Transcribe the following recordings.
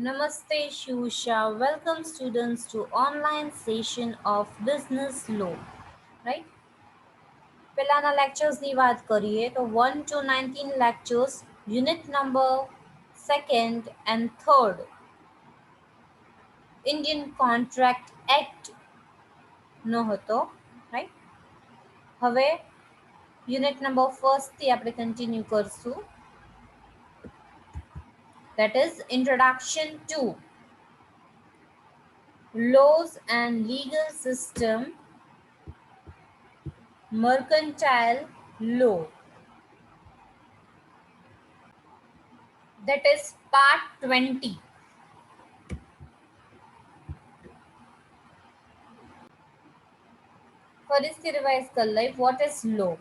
Namaste Shusha. Welcome students to online session of business law. Right? પહેલાના lecturesની વાત કરીએ તો 1 to 19 lectures unit number second and third Indian Contract Act નો હતો. Right? હવે unit number first થી આપણે continue કરશું. That is introduction to laws and legal system mercantile law. That is part 20. ફરીથી રિવાઇઝ કરી લઈએ. What is law?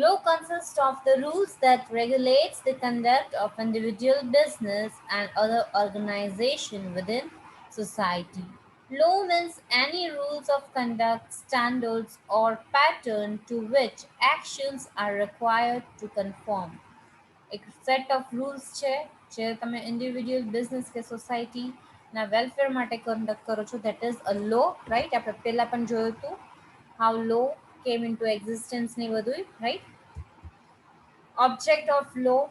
Law consists of the rules that regulates the conduct of individual business and other organization within society. Law means any rules of conduct, standards or pattern to which actions are required to conform. એક set of rules છે જે તમે individual business કે સોસાયટીના welfare માટે conduct કરો છો. That is a law. Right? આપણે પહેલાં પણ જોયું હતું how law came into existence ને બધું. right? Object of law.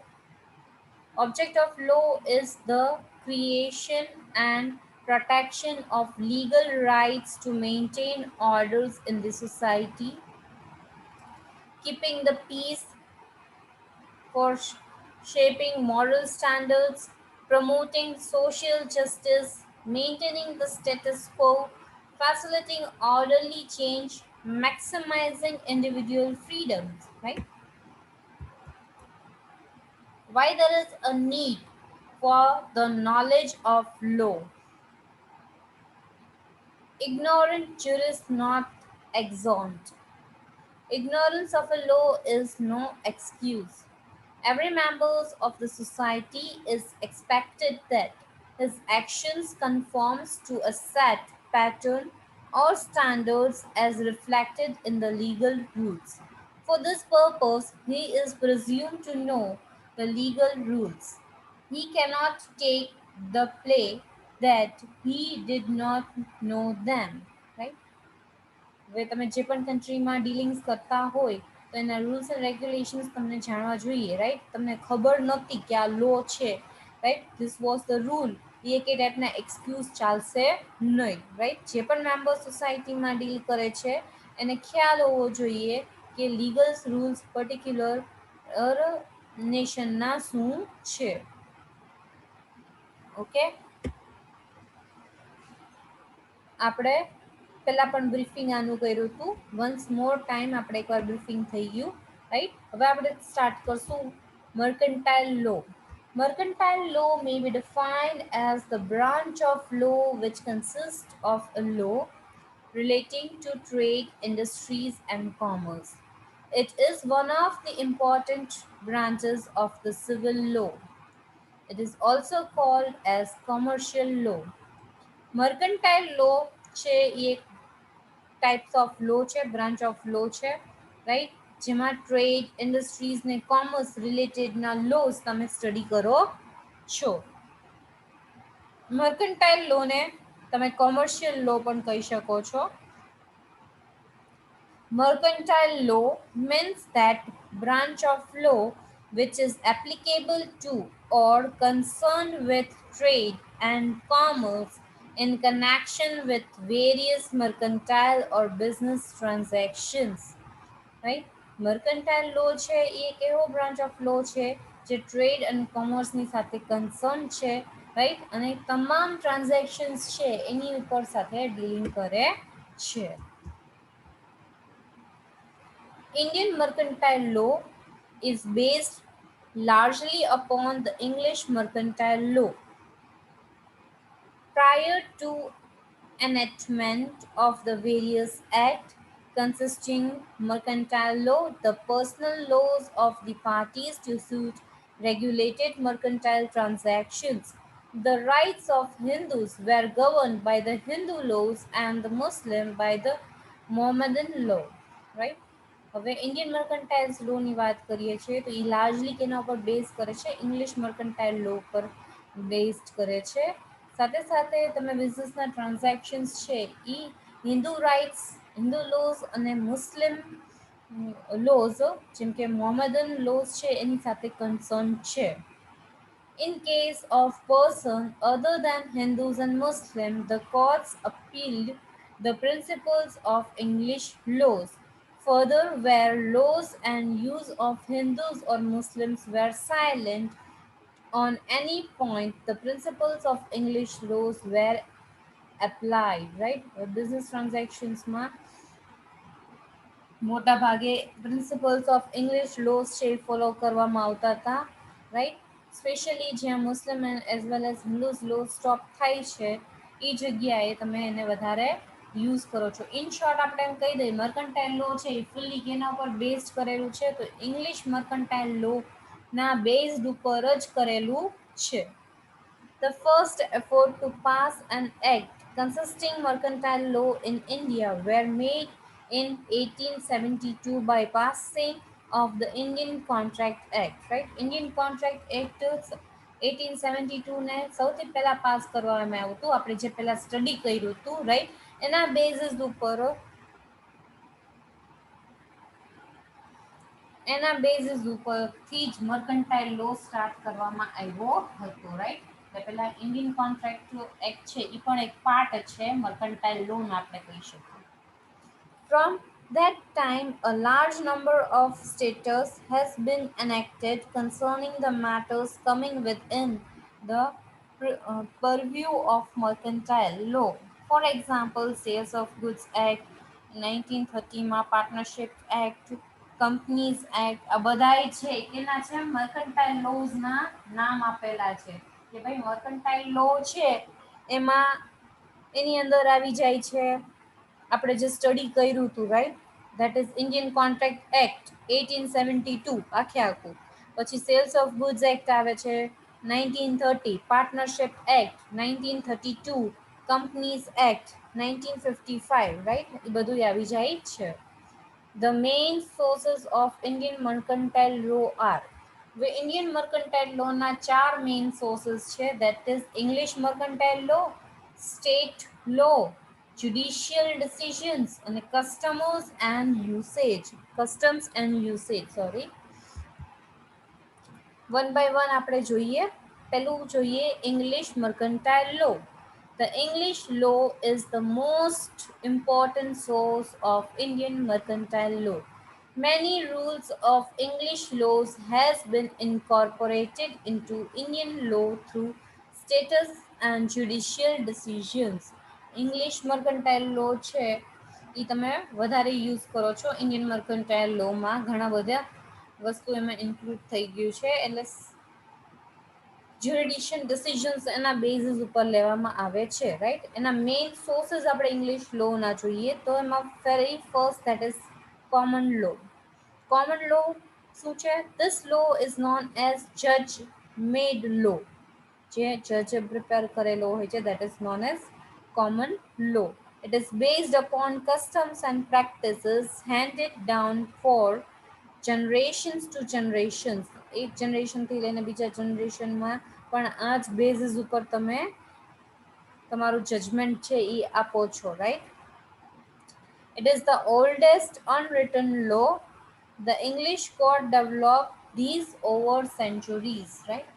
Object of law is the creation and protection of legal rights to maintain orders in the society, keeping the peace, for shaping moral standards, promoting social justice, maintaining the status quo, facilitating orderly change, maximizing individual freedoms. Right? Why there is a need for the knowledge of law? Ignorant jurist not exeunt. Ignorance of a law is no excuse. Every member of the society is expected that his actions conforms to a set pattern or standards as reflected in the legal rules. For this purpose, he is presumed to know the legal rules. He cannot take the play that he did not know them. Right? હવે તમે જે પણ કન્ટ્રીમાં ડીલિંગ્સ કરતા હોય તો એના rules and regulations તમને જાણવા જોઈએ. રાઈટ? તમને ખબર નહોતી કે આ લો છે. Right? This was the rule. એ કે ટાઈપના એક્સક્યુઝ ચાલશે નહીં. રાઈટ? જે પણ મેમ્બર સોસાયટીમાં ડીલ કરે છે એને ખ્યાલ હોવો જોઈએ કે લીગલ રૂલ્સ પર્ટિક્યુલર નેશનના શું છે. ઓકે? આપણે પહેલાં પણ બ્રીફિંગ આનું કર્યું હતું. વન્સ મોર ટાઈમ આપણે એકવાર બ્રીફિંગ થઈ ગયું. રાઈટ? હવે આપણે સ્ટાર્ટ કરશું mercantile law. Mercantile law may be defined as the branch of law which consists of a law relating to trade, industries, and commerce. It is one of the important branches of the civil law. It is also called as commercial law. Mercantile law છે એ એક types of લો છે, branch of લો છે. Right? જેમાં trade, industries ને commerce રિલેટેડના lose તમે study કરો છો. Mercantile લોને તમે કોમર્શિયલ લો પણ કહી શકો છો. Mercantile law means that branch of law which is applicable to or concerned with trade and commerce in connection with various mercantile or business transactions. Right? Mercantile law છે એ એક એવો બ્રાન્ચ ઓફ લો છે જે trade અને કોમર્સની સાથે concern છે. Right? અને તમામ ટ્રાન્ઝેક્શન્સ છે એની ઉપર સાથે ડીલિંગ કરે છે. Indian mercantile law is based largely upon the English mercantile law. Prior to enactment of the various acts consisting mercantile law, the personal laws of the parties to suit regulated mercantile transactions. The rights of Hindus were governed by the Hindu laws and the Muslim by the Mohammedan law. Right? હવે Indian મર્કન્ટાઇલ્સ લોની વાત કરીએ છીએ તો એ largely કેના ઉપર base કરે છે? English mercantile લો પર બેઝડ કરે છે. સાથે સાથે તમે બિઝનેસના ટ્રાન્ઝેક્શન્સ છે એ હિન્દુ રાઇટ્સ, હિન્દુ લોઝ અને મુસ્લિમ લોઝ જેમ કે મોહમ્મદન લોઝ છે એની સાથે કન્સર્ન છે. In case of persons other than Hindus and Muslims, the courts appealed the principles of English laws. Further, where laws and use of Hindus or Muslims were silent on any point, the principles of English laws were applied. Right? Business transactions માં મોટા ભાગે principles of English lose છે એ follow કરવામાં આવતા હતા, right. Specially જ્યાં મુસ્લિમ as well as હિન્દુઝ લો stop થાય છે એ જગ્યાએ તમે એને વધારે યુઝ કરો છો. ઇન શોર્ટ આપણે એમ કહી દઈએ મર્કન્ટાઇલ લો છે એ ફૂલ્લી કેના ઉપર બેઝડ કરેલું છે, તો ઇંગ્લિશ મર્કન્ટાઇલ લો ના બેઝડ ઉપર જ કરેલું છે. The first effort to pass an act consisting mercantile law in India were made in 1872 by passing of the Indian Contract Act. Right? Indian Contract Act 1872 ને સૌથી પહેલા પાસ કરવામાં આવ્યું હતું, આપણે જે પહેલા સ્ટડી કર્યું હતું, રાઈટ. એના બેઝિસ ઉપર ઉપરથી જ મર્કન્ટાઇલ લો સ્ટાર્ટ કરવામાં આવ્યો હતો, રાઈટ. એટલે પેલા ઇન્ડિયન કોન્ટ્રાક્ટ એક્ટ છે એ પણ એક પાર્ટ છે મર્કન્ટાઇલ લોન આપણે કહી શકીએ. From that time, a large number of statutes has been enacted concerning the matters coming within the purview of mercantile law. For example, Sales of Goods Act 1930 માં Partnership Act, Companies Act, આ બધાય છે એના છે mercantile લોઝના નામ આપેલા છે કે ભાઈ મર્કન્ટાઇલ લો છે એમાં એની અંદર આવી જાય છે આપણે જે સ્ટડી કર્યું હતું, right. That is Indian contract act 1872 આખે આખું. પછી સેલ્સ ઓફ ગુડ્સ એક્ટ આવે છે 1930, partnership act 1932, companies act 1955, right. એ બધું આવી જાય છે. The main sources of Indian mercantile law are, the Indian mercantile law ના ચાર main sources છે, that is English mercantile law, state law, judicial decisions અને customs and usage, sorry. One by one આપણે જોઈએ. પહેલું જોઈએ English mercantile law. The English law is the most important source of Indian mercantile law. Many rules of English laws has been incorporated into Indian law through statutes and judicial decisions. English mercantile law છે એ તમે વધારે use કરો છો. Indian mercantile લોમાં ઘણા બધા વસ્તુ એમાં include થઈ ગયું છે, એટલે જ્યુરિડિશન ડિસિઝન્સ એના બેઝિસ ઉપર લેવામાં આવે છે, રાઈટ. એના મેઇન સોર્સિસ આપણે ઇંગ્લિશ લોના જોઈએ તો એમાં very first that is common law. Common law શું છે? This law is known as જજ મેડ લો. જે જજે પ્રિપેર કરેલો હોય છે that is known as common law. It is based upon customs and practices handed down for generations to generations. એક જનરેશનથી લઈને બીજા જનરેશનમાં પણ આ જ બેઝિસ ઉપર તમે તમારું જજમેન્ટ છે એ આપો છો, right. It is the oldest unwritten law. The English court developed these over centuries, right?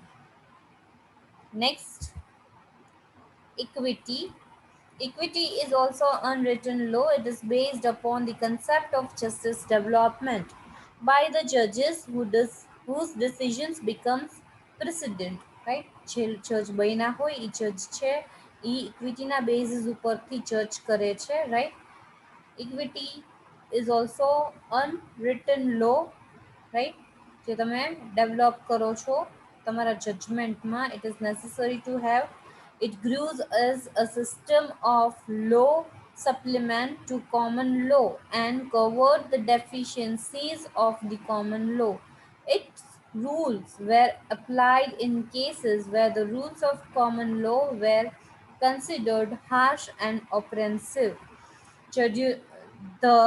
Next, equity. Equity is also unwritten law. It is based upon the concept of justice development by the judges whose decisions becomes precedent, right. જે જજ બન્યા હોય એ જજ છે એ ઇક્વિટીના basis ઉપરથી જજ કરે છે, right. Equity is also unwritten law, right. જે તમે ડેવલપ કરો છો તમારા જજમેન્ટમાં. It is necessary to have. It grew as a system of law supplement to common law and covered the deficiencies of the common law. Its rules were applied in cases where the rules of common law were considered harsh and oppressive. The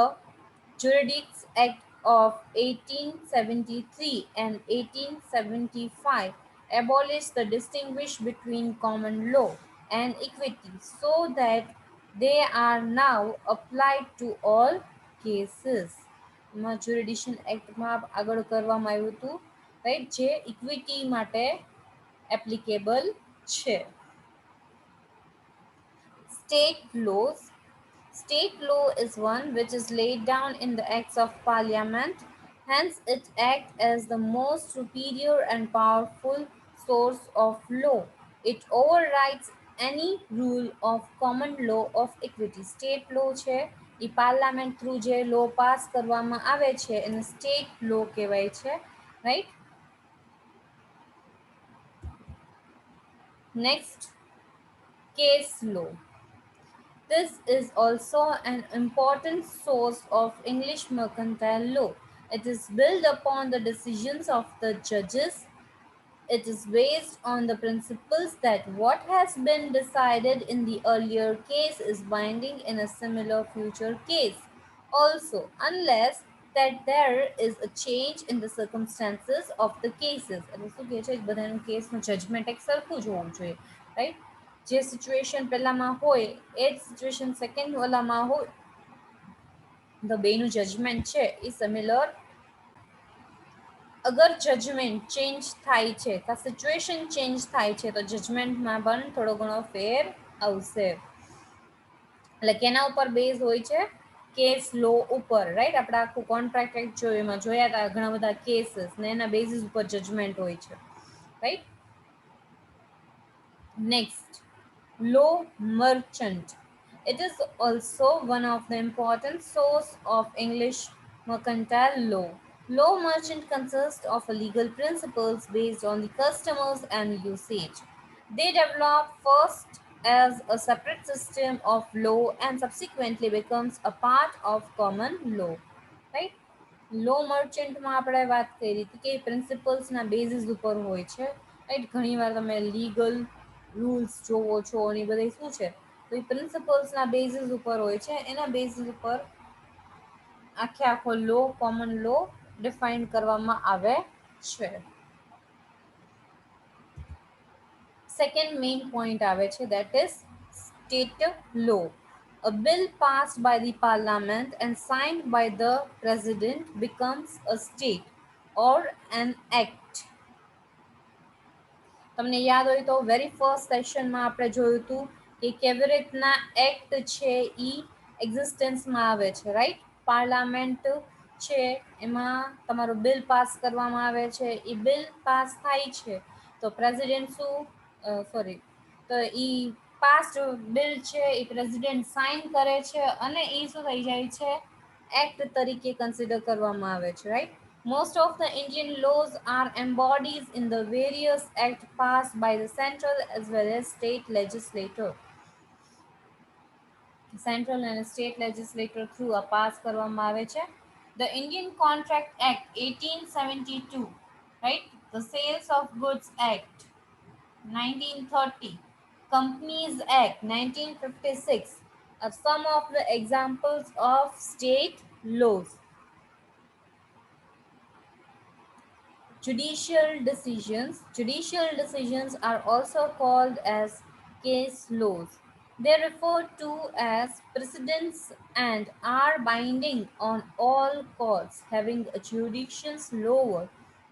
Jurisdictions Act of 1873 and 1875 abolished the distinction between common law and equity so that they are now applied to all cases. એમાં જ્યુરિડિશન એક્ટમાં આગળ કરવામાં આવ્યું હતું, right, જે equity માટે applicable છે. State laws. State law is one which is laid down in the Acts of Parliament. Hence, it acts as the most superior and powerful source of law. It overrides any rule of common law of equity. State law છે એ parliament through જે low pass કરવામાં આવે છે એને state law કહેવાય છે, right. Next, case law. This is also an important source of English mercantile law. It is built upon the decisions of the judges. It is based on the principles that what has been decided in the earlier case is binding in a similar future case. Also, unless that there is a change in the circumstances of the cases. એટલે શું કહે છે, બધાનું કેસનું judgement એક સરખું જ હોવું જોઈએ, રાઈટ. જે સિચ્યુએશન પહેલામાં હોય એ જ સિચ્યુએશન સેકન્ડ વાલામાં હોય તો બેનું જજમેન્ટ છે એ સિમિલર. અગર જજમેન્ટ ચેન્જ થાય છે કે સિચ્યુએશન ચેન્જ થાય છે તો જજમેન્ટમાં પણ થોડો ઘણો ફેર આવશે. એટલે કેના ઉપર બેઝ હોય છે, કેસ લો ઉપર, રાઈટ. આપણે આખું કોન્ટ્રાક્ટ એક્ટ જોયું, એમાં જોયા હતા ઘણા બધા કેસીસ ને એના બેઝિસ ઉપર જજમેન્ટ હોય છે, right. Next, law merchant. It is also one of the important source of English mercantile law. Law merchant consists of legal principles based on the customers and usage. They develop first as a separate system of law and subsequently becomes a part of common law. Right? લો મર્ચન્ટમાં આપણે વાત કરી હતી કે પ્રિન્સિપલ્સના basis ઉપર હોય છે, right. ઘણીવાર તમે લીગલ રૂલ્સ જોવો છો અને એ બધા શું છે તો એ પ્રિન્સિપલ્સના બેઝિસ ઉપર હોય છે, એના બેઝિસ ઉપર આખે આખો લો, કોમન લો ડિફાઇન કરવામાં આવે છે. સેકન્ડ મેઇન પોઈન્ટ આવે છે that is state law. A bill passed by the parliament and signed by the president becomes a state or an act. તમને યાદ હોય તો વેરી ફર્સ્ટ સેશનમાં આપણે જોયું હતું કે કેવી રીતના એક્ટ છે એ એક્ઝિસ્ટન્સમાં આવે છે, રાઈટ. પાર્લામેન્ટ છે એમાં તમારું બિલ પાસ કરવામાં આવે છે, એ બિલ પાસ થાય છે તો પ્રેસિડેન્ટ શું સોરી તો એ પાસ્ટ બિલ છે એ પ્રેસિડેન્ટ સાઇન કરે છે અને એ શું થઈ જાય છે, એક્ટ તરીકે કન્સિડર કરવામાં આવે છે, right. Most of the Indian laws are embodied in the various acts passed by the central as well as state legislature. Central and state legislature through a pass કરવામાં આવે છે. The Indian Contract Act 1872, right? The Sales of Goods Act 1930, Companies Act 1956 are some of the examples of state laws. Judicial decisions. Judicial decisions are also called as case laws. They are referred to as precedents and are binding on all courts having a jurisdiction lower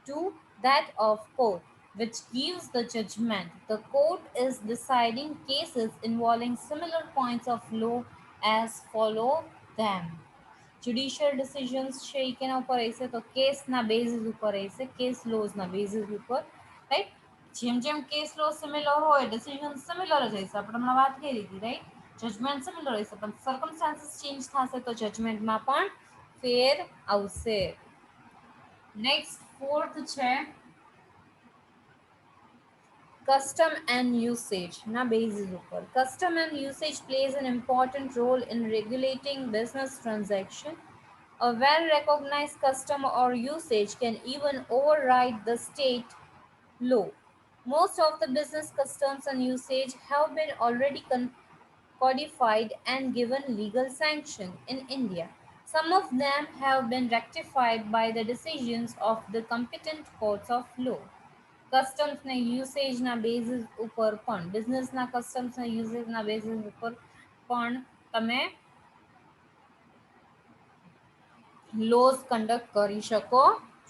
to that of court, which gives the judgment. The court is deciding cases involving similar points of law as follow them. Judicial decisions છે એ કેના ઉપર રહેશે તો કેસના basis ઉપર રહેશે, case લોઝના basis ઉપર, right. જેમ જેમ કેસ લો સિમિલર હોય ડિસિઝન સિમિલર જ રહેશે, આપણે હમણાં વાત કરી હતી, રાઈટ. જજમેન્ટ સિમિલર રહેશે પણ સર્કમસ્ટાન્સીસ ચેન્જ થશે તો જજમેન્ટમાં પણ ફેર આવશે. નેક્સ્ટ ફોર્થ છે custom and usage na basis upar. Custom and usage plays an important role in regulating business transaction. A well recognized custom or usage can even override the state law. Most of the business customs and usage have been already codified and given legal sanction in India. Some of them have been rectified by the decisions of the competent courts of law. Customs ને યુસેજના basis ઉપર પણ, બિઝનેસના customs ને યુસેજના basis ઉપર પણ તમે lose conduct કરી શકો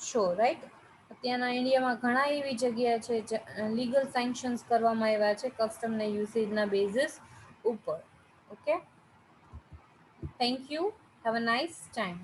છો, રાઈટ. અત્યારના ઇન્ડિયામાં ઘણા એવી જગ્યા છે જ્યાં લીગલ સેન્કશન્સ કરવામાં આવ્યા છે કસ્ટમ ને યુસેજના બેઝિસ ઉપર. Okay, thank you, have a nice time.